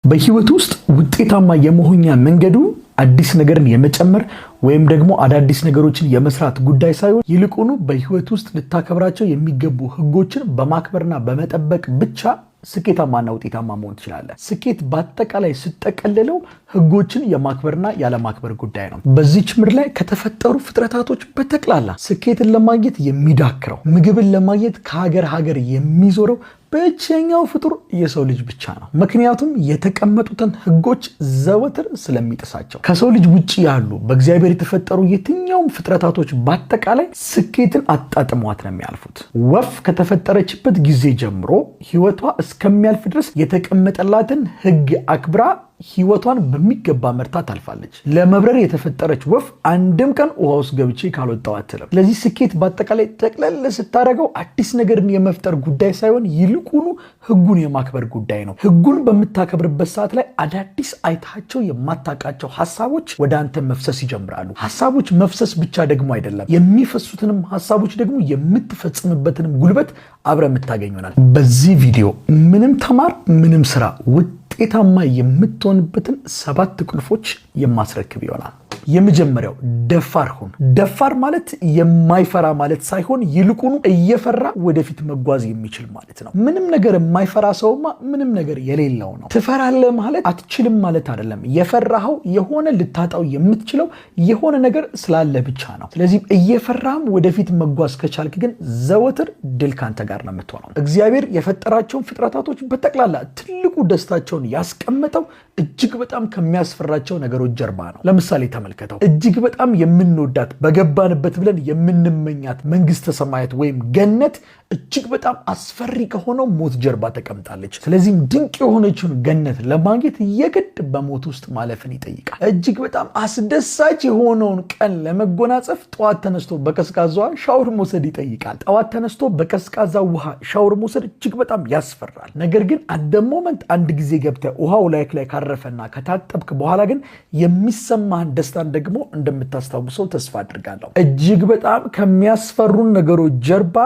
በህይወት ውስጥ ውጤታማ የመሆኛ መንገዱ አዲስ ነገርን የመጨመር ወይም ደግሞ አዳዲስ ነገሮችን የመስራት ጉዳይ ሳይሆን ይልቁኑ በህይወት ውስጥ ልታከብራቸው የሚገቡ ህጎችን በማክበርና በመጠበቅ ብቻ ስኬታማና ውጤታማ መሆን ትችላለህ። ስኬት በአጠቃላይ ሲጠቀለለው ህጎችን የማክበርና ያለማክበር ጉዳይ ነው። በዚህች ምድር ላይ ከተፈጠሩ ፍጥረታቶች በተቅላላ ስኬትን ለማግኘት የሚዳክረው ምግብን ለማግኘት ከሀገር ሀገር የሚዞረው ብቸኛው ፍጡር የሰው ልጅ ብቻ ነው። ምክንያቱም የተቀመጡትን ህጎች ዘወትር ስለሚጥሳቸው። ከሰው ልጅ ውጪ ያሉ በእግዚአብሔር የተፈጠሩ የትኛውም ፍጥረታቶች በአጠቃላይ ስኬትን አጣጥሟት ነው የሚያልፉት። ወፍ ከተፈጠረችበት ጊዜ ጀምሮ ህይወቷ እስከሚያልፍ ድረስ የተቀመጠላትን ህግ አክብራ ህይወቷን በሚገባ መርታ ታልፋለች። ለመብረር የተፈጠረች ወፍ አንድም ቀን ውሃ ውስጥ ገብቼ ካልወጣሁ አትልም። ስለዚህ ስኬት በአጠቃላይ ጠቅለል ስታደርገው አዲስ ነገርን የመፍጠር ጉዳይ ሳይሆን ይልቁኑ ህጉን የማክበር ጉዳይ ነው። ህጉን በምታከብርበት ሰዓት ላይ አዳዲስ አይታቸው የማታውቃቸው ሐሳቦች ወደ አንተ መፍሰስ ይጀምራሉ። ሐሳቦች መፍሰስ ብቻ ደግሞ አይደለም፣ የሚፈሱትንም ሐሳቦች ደግሞ የምትፈጽምበትንም ጉልበት አብረ የምታገኙናል። በዚህ ቪዲዮ ምንም ተማር ምንም ስራ ውጤታማ የምትሆንበትን 7 ቁልፎች የማስረክብ ይሆናል። የመጀመሪያው ደፋር ሁን። ደፋር ማለት የማይፈራ ማለት ሳይሆን ይልቁኑ እየፈራ ወደፊት መጓዝ የሚችል ማለት ነው። ምንም ነገር የማይፈራ ሰውማ ምንም ነገር የሌለው ነው። ትፈራለህ ማለት አትችልም ማለት አይደለም። የፈራኸው የሆነ ልታጣው የምትችለው የሆነ ነገር ስላለ ብቻ ነው። ስለዚህ እየፈራህም ወደፊት መጓዝ ከቻልክ ግን ዘወትር ድል ካንተ ጋር ነው የምትሆነው። እግዚአብሔር የፈጠራቸውን ፍጥረታቶች በጠቅላላ ትልቁ ደስታቸውን ያስቀመጠው እጅግ በጣም ከሚያስፈራቸው ነገሮች ጀርባ ነው። ለምሳሌ ተመልከተው። እጅግ በጣም የምንወዳት በገባንበት ብለን የምንመኛት መንግስተ ሰማያት ወይም ገነት እጅግ በጣም አስፈሪ ከሆነው ሞት ጀርባ ተቀምጣለች። ስለዚህም ድንቅ የሆነችውን ገነት ለማግኘት የግድ በሞት ውስጥ ማለፍን ይጠይቃል። እጅግ በጣም አስደሳች የሆነውን ቀን ለመጎናጸፍ ጠዋት ተነስቶ በቀዝቃዛ ውሃ ሻወር መውሰድ ይጠይቃል። ጠዋት ተነስቶ በቀዝቃዛ ውሃ ሻወር መውሰድ እጅግ በጣም ያስፈራል። ነገር ግን አደሞመንት አንድ ጊዜ ገብተህ ውሃው ላይ ካረፈና ከታጠብክ በኋላ ግን የሚሰማህን ደስታን ደግሞ እንደምታስታውሰው ተስፋ አድርጋለሁ። እጅግ በጣም ከሚያስፈሩን ነገሮች ጀርባ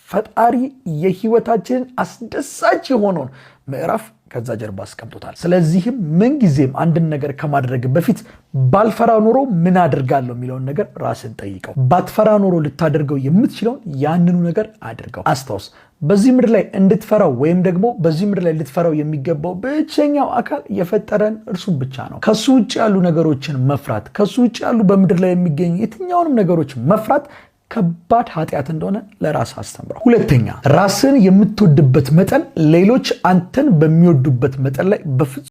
ፈጣሪ የህይወታችንን አስደሳች የሆነውን ምዕራፍ ከዛ ጀርባ አስቀምጦታል። ስለዚህም ምንጊዜም አንድን ነገር ከማድረግ በፊት ባልፈራ ኖሮ ምን አድርጋለሁ የሚለውን ነገር ራስን ጠይቀው። ባትፈራ ኖሮ ልታደርገው የምትችለውን ያንኑ ነገር አድርገው። አስታውስ፣ በዚህ ምድር ላይ እንድትፈራው ወይም ደግሞ በዚህ ምድር ላይ ልትፈራው የሚገባው ብቸኛው አካል የፈጠረን እርሱም ብቻ ነው። ከሱ ውጭ ያሉ ነገሮችን መፍራት፣ ከሱ ውጭ ያሉ በምድር ላይ የሚገኙ የትኛውንም ነገሮች መፍራት ከባድ ኃጢአት እንደሆነ ለራስ አስተምረው። ሁለተኛ፣ ራስን የምትወድበት መጠን ሌሎች አንተን በሚወዱበት መጠን ላይ በፍጹም